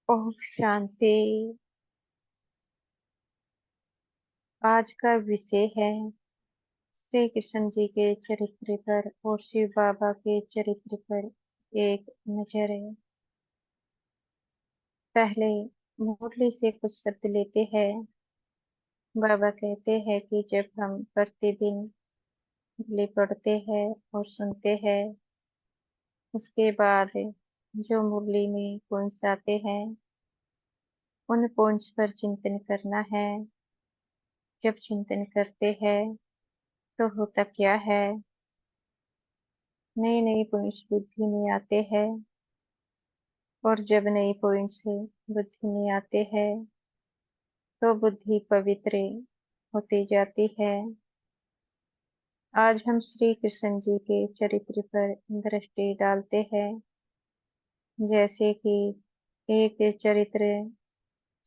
ओम शांति। आज का विषय है श्री कृष्ण जी के चरित्र पर और शिव बाबा के चरित्र पर एक नजर है। पहले मुरली से कुछ शब्द लेते हैं। बाबा कहते हैं कि जब हम प्रतिदिन मुरली पढ़ते हैं और सुनते हैं, उसके बाद जो मुरली में पॉइंट्स आते हैं उन पॉइंट्स पर चिंतन करना है। जब चिंतन करते हैं तो होता क्या है, नए नए पॉइंट्स बुद्धि में आते हैं और जब नए पॉइंट्स बुद्धि में आते हैं तो बुद्धि पवित्र होती जाती है। आज हम श्री कृष्ण जी के चरित्र पर दृष्टि डालते हैं। जैसे कि एक चरित्र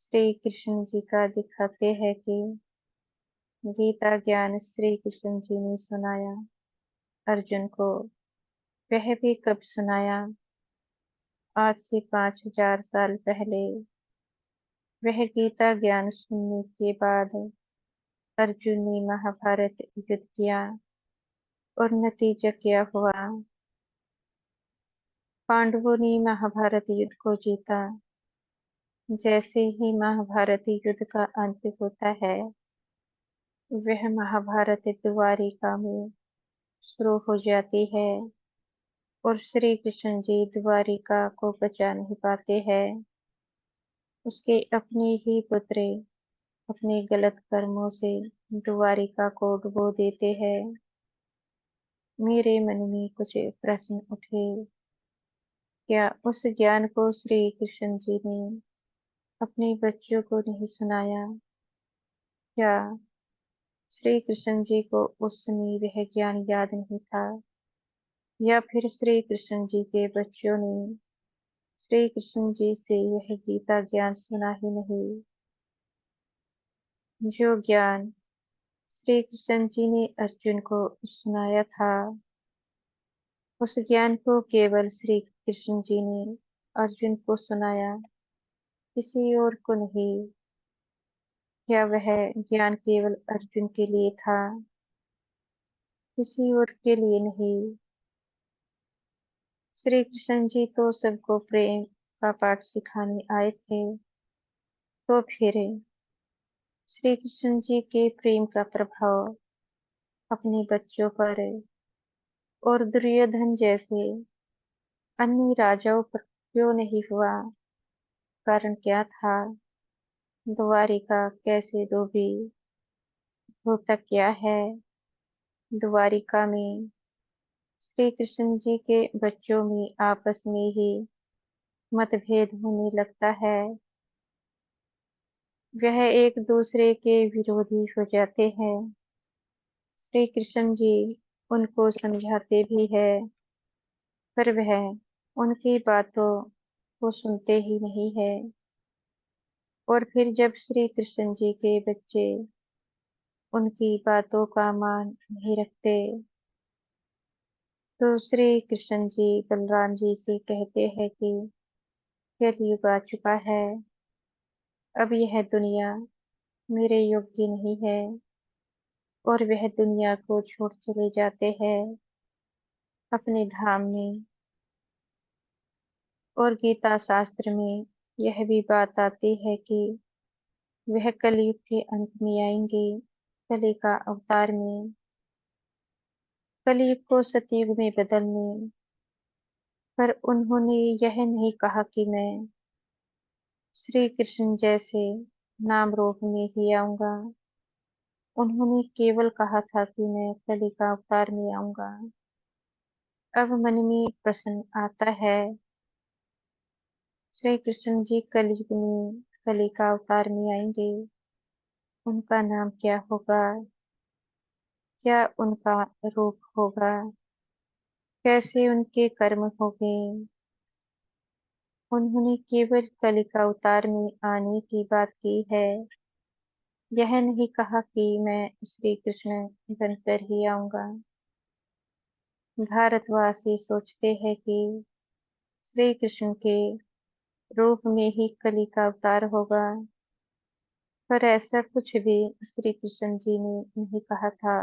श्री कृष्ण जी का दिखाते हैं कि गीता ज्ञान श्री कृष्ण जी ने सुनाया अर्जुन को। वह भी कब सुनाया? आज से 5000 साल पहले। वह गीता ज्ञान सुनने के बाद अर्जुन ने महाभारत युद्ध किया और नतीजा क्या हुआ? पांडवों ने महाभारत युद्ध को जीता। जैसे ही महाभारत युद्ध का अंत होता है, वह महाभारत द्वारिका में शुरू हो जाती है और श्री कृष्ण जी द्वारिका को बचा नहीं पाते हैं। उसके अपने ही पुत्र अपने गलत कर्मों से द्वारिका को डुबो देते हैं। मेरे मन में कुछ प्रश्न उठे। क्या उस ज्ञान को श्री कृष्ण जी ने अपने बच्चों को नहीं सुनाया? क्या श्री कृष्ण जी को उस समय वह ज्ञान याद नहीं था? या फिर श्री कृष्ण जी के बच्चों ने श्री कृष्ण जी से यह गीता ज्ञान सुना ही नहीं? जो ज्ञान श्री कृष्ण जी ने अर्जुन को सुनाया था, उस ज्ञान को केवल श्री कृष्ण जी ने अर्जुन को सुनाया, किसी और को नहीं। क्या वह ज्ञान केवल अर्जुन के लिए था, किसी और के लिए नहीं? श्री कृष्ण जी तो सबको प्रेम का पाठ सिखाने आए थे, तो फिर श्री कृष्ण जी के प्रेम का प्रभाव अपने बच्चों पर और दुर्योधन जैसे अन्य राजाओं पर क्यों नहीं हुआ? कारण क्या था? द्वारिका कैसे डूबी? होता क्या है? द्वारिका में श्री कृष्ण जी के बच्चों में आपस में ही मतभेद होने लगता है। वह एक दूसरे के विरोधी हो जाते हैं। श्री कृष्ण जी उनको समझाते भी है, पर वह उनकी बातों को सुनते ही नहीं है। और फिर जब श्री कृष्ण जी के बच्चे उनकी बातों का मान नहीं रखते, तो श्री कृष्ण जी बलराम जी से कहते हैं कि कलयुग आ चुका है, अब यह दुनिया मेरे योग्य नहीं है। और वह दुनिया को छोड़ चले जाते हैं अपने धाम में। और गीता शास्त्र में यह भी बात आती है कि वह कलयुग के अंत में आएंगे, कली का अवतार में, कलयुग को सतयुग में बदलने। पर उन्होंने यह नहीं कहा कि मैं श्री कृष्ण जैसे नाम रूप में ही आऊंगा। उन्होंने केवल कहा था कि मैं कली का अवतार में आऊंगा। अब मन में प्रश्न आता है, श्री कृष्ण जी कलयुग में कली का अवतार में आएंगे, उनका नाम क्या होगा? क्या उनका रूप होगा? कैसे उनके कर्म होंगे? उन्होंने केवल कली का अवतार में आने की बात की है, यह नहीं कहा कि मैं श्री कृष्ण बनकर ही आऊंगा। भारतवासी सोचते हैं कि श्री कृष्ण के रूप में ही कली का अवतार होगा, पर ऐसा कुछ भी श्री कृष्ण जी ने नहीं कहा था।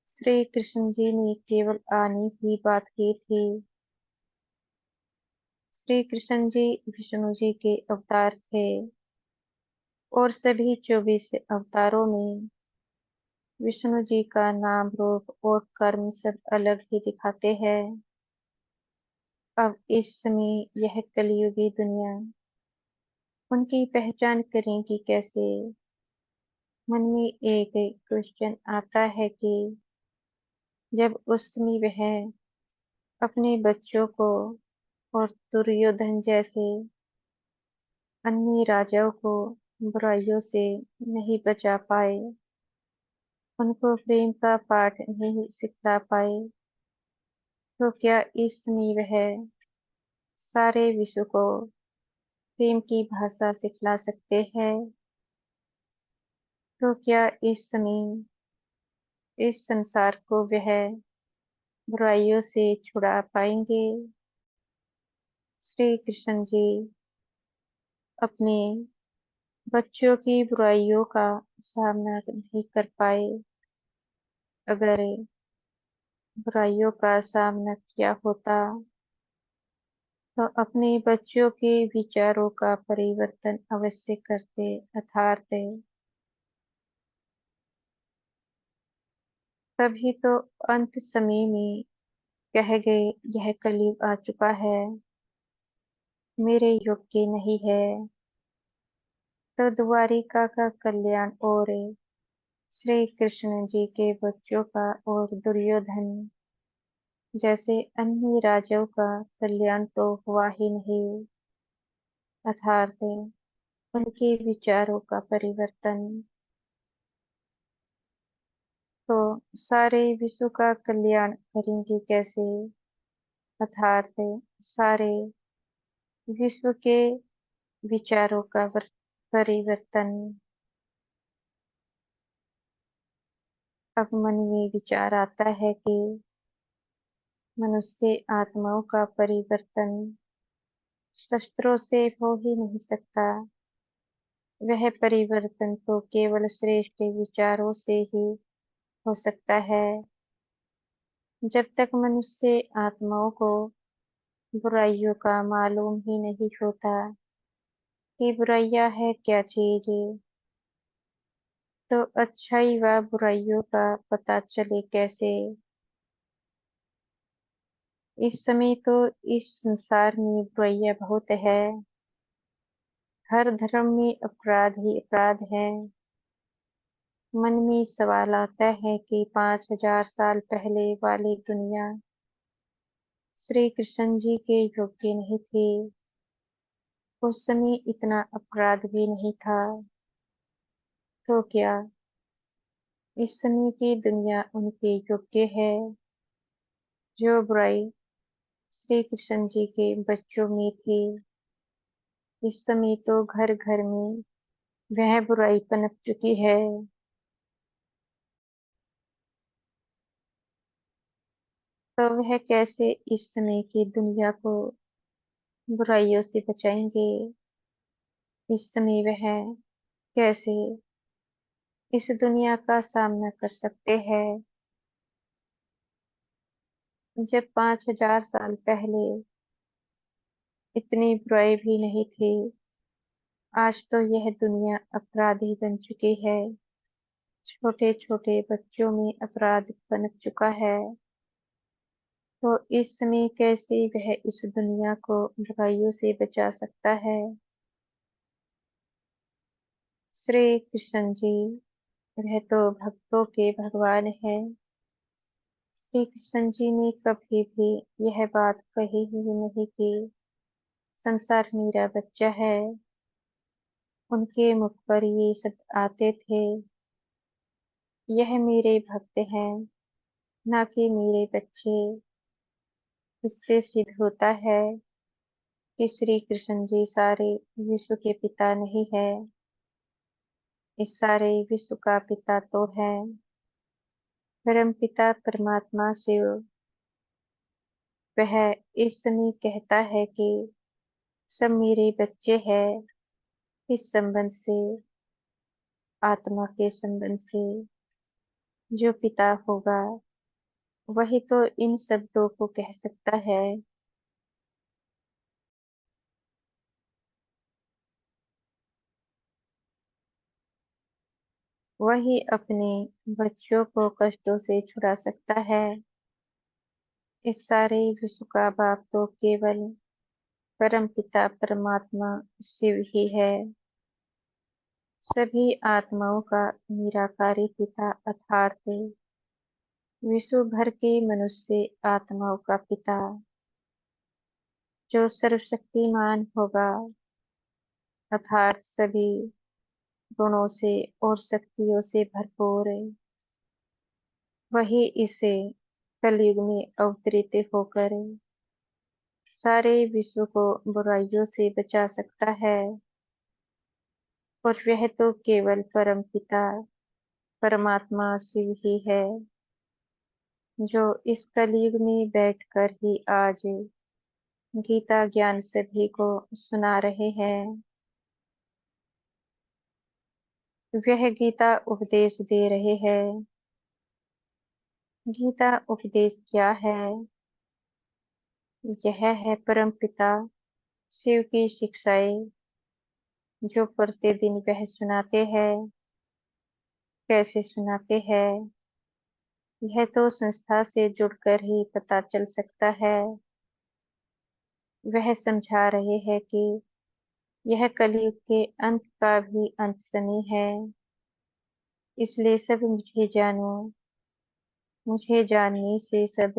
श्री कृष्ण जी ने केवल आने की बात की थी। श्री कृष्ण जी विष्णु जी के अवतार थे और सभी 24 अवतारों में विष्णु जी का नाम, रूप और कर्म सब अलग ही दिखाते हैं। अब इस समय यह कलियुगी दुनिया उनकी पहचान करेंगी कैसे? मन में एक क्वेश्चन आता है कि जब उस समय वह अपने बच्चों को और दुर्योधन जैसे अन्य राजाओं को बुराइयों से नहीं बचा पाए, उनको प्रेम का पाठ नहीं सिखला पाए, तो क्या इस समय वह सारे विश्व को प्रेम की भाषा सिखला सकते हैं? तो क्या इस समय इस संसार को वह बुराइयों से छुड़ा पाएंगे? श्री कृष्ण जी अपने बच्चों की बुराइयों का सामना नहीं कर पाए। अगर बुराइयों का सामना किया होता तो अपने बच्चों के विचारों का परिवर्तन अवश्य करते, अर्थात तभी तो अंत समय में कह गए यह कलयुग आ चुका है, मेरे योग्य नहीं है। तो द्वारिका का कल्याण और श्री कृष्ण जी के बच्चों का और दुर्योधन जैसे अन्य राजाओं का कल्याण तो हुआ ही नहीं, अर्थात उनके विचारों का परिवर्तन। तो सारे विश्व का कल्याण करेंगे कैसे, अर्थात सारे विश्व के विचारों का परिवर्तन। अब मन में विचार आता है कि मनुष्य आत्माओं का परिवर्तन शस्त्रों से हो ही नहीं सकता। वह परिवर्तन तो केवल श्रेष्ठ विचारों से ही हो सकता है। जब तक मनुष्य आत्माओं को बुराइयों का मालूम ही नहीं होता कि बुराइयां है क्या चीज, तो अच्छाई व बुराइयों का पता चले कैसे? इस समय तो इस संसार में बुराइयां बहुत है। हर धर्म में अपराध ही अपराध है। मन में सवाल आता है कि 5000 साल पहले वाली दुनिया श्री कृष्ण जी के योग्य नहीं थी। उस समय इतना अपराध भी नहीं था। तो क्या इस समय की दुनिया उनके योग्य है? जो बुराई श्री कृष्ण जी के बच्चों में थी, इस समय तो घर घर में वह बुराई पनप चुकी है। तो वह कैसे इस समय की दुनिया को बुराइयों से बचाएंगे? इस समय वह कैसे इस दुनिया का सामना कर सकते हैं? जब 5000 साल पहले इतनी बुराई भी नहीं थी, आज तो यह दुनिया अपराधी बन चुकी है। छोटे छोटे बच्चों में अपराध पनप चुका है। तो इस समय कैसे वह इस दुनिया को बुराइयों से बचा सकता है? श्री कृष्ण जी वह तो भक्तों के भगवान है। श्री कृष्ण जी ने कभी भी यह बात कही ही नहीं कि संसार मेरा बच्चा है। उनके मुख पर ये शब्द आते थे, यह मेरे भक्त हैं, ना कि मेरे बच्चे। इससे सिद्ध होता है कि श्री कृष्ण जी सारे विश्व के पिता नहीं है। इस सारे विश्व का पिता तो है परम पिता परमात्मा शिव। वह इस समय कहता है कि सब मेरे बच्चे हैं। इस संबंध से, आत्मा के संबंध से, जो पिता होगा वही तो इन शब्दों को कह सकता है। वही अपने बच्चों को कष्टों से छुड़ा सकता है। इस सारे विश्व का बाप तो केवल परम पिता परमात्मा शिव ही है। सभी आत्माओं का निराकारी पिता अर्थात विश्व भर के मनुष्य आत्माओं का पिता, जो सर्वशक्तिमान होगा, अर्थात सभी गुणों से और शक्तियों से भरपूर, वही इसे कलयुग में अवतरित होकर सारे विश्व को बुराइयों से बचा सकता है। और वह तो केवल परम पिता परमात्मा शिव ही है, जो इस कलयुग में बैठकर ही आज गीता ज्ञान सभी को सुना रहे हैं। वह गीता उपदेश दे रहे हैं। गीता उपदेश क्या है? यह है परम पिता शिव की शिक्षाएं, जो प्रतिदिन वह सुनाते हैं। कैसे सुनाते हैं, यह तो संस्था से जुड़कर ही पता चल सकता है। वह समझा रहे हैं कि यह कलयुग के अंत का भी अंत समय है। इसलिए सब मुझे जानो। मुझे जानने से सब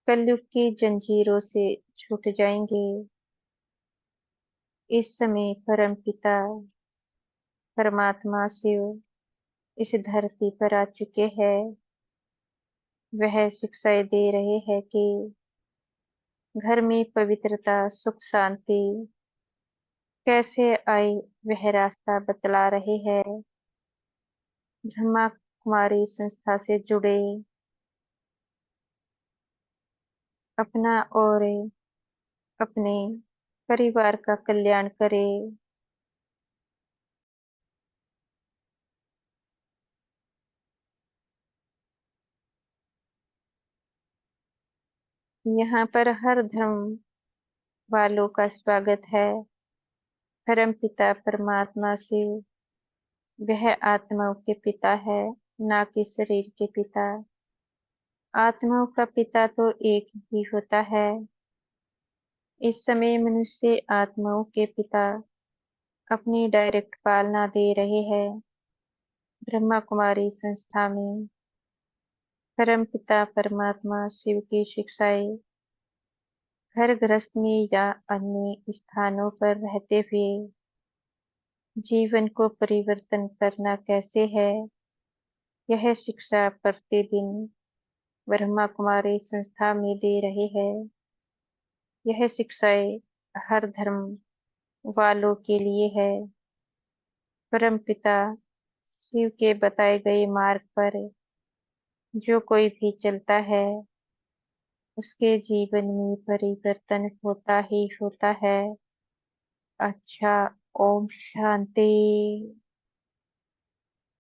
कलयुग की जंजीरों से छूट जाएंगे। इस समय परम पिता परमात्मा शिव इस धरती पर आ चुके हैं। वह शिक्षाएं दे रहे हैं कि घर में पवित्रता सुख शांति कैसे आए, वह रास्ता बतला रहे हैं। ब्रह्मा कुमारी संस्था से जुड़े, अपना और अपने परिवार का कल्याण करे। यहाँ पर हर धर्म वालों का स्वागत है। परम पिता परमात्मा शिव, वह आत्माओं के पिता है, ना कि शरीर के पिता। आत्माओं का पिता तो एक ही होता है। इस समय मनुष्य आत्माओं के पिता अपनी डायरेक्ट पालना दे रहे हैं। ब्रह्मा कुमारी संस्था में परम पिता परमात्मा शिव की शिक्षाएं घर गृहस्थ में या अन्य स्थानों पर रहते हुए जीवन को परिवर्तन करना कैसे है, यह शिक्षा प्रतिदिन ब्रह्मा कुमारी संस्था में दे रहे हैं। यह शिक्षाएं हर धर्म वालों के लिए है। परम पिता शिव के बताए गए मार्ग पर जो कोई भी चलता है, उसके जीवन में परिवर्तन होता ही होता है। अच्छा, ओम शांति।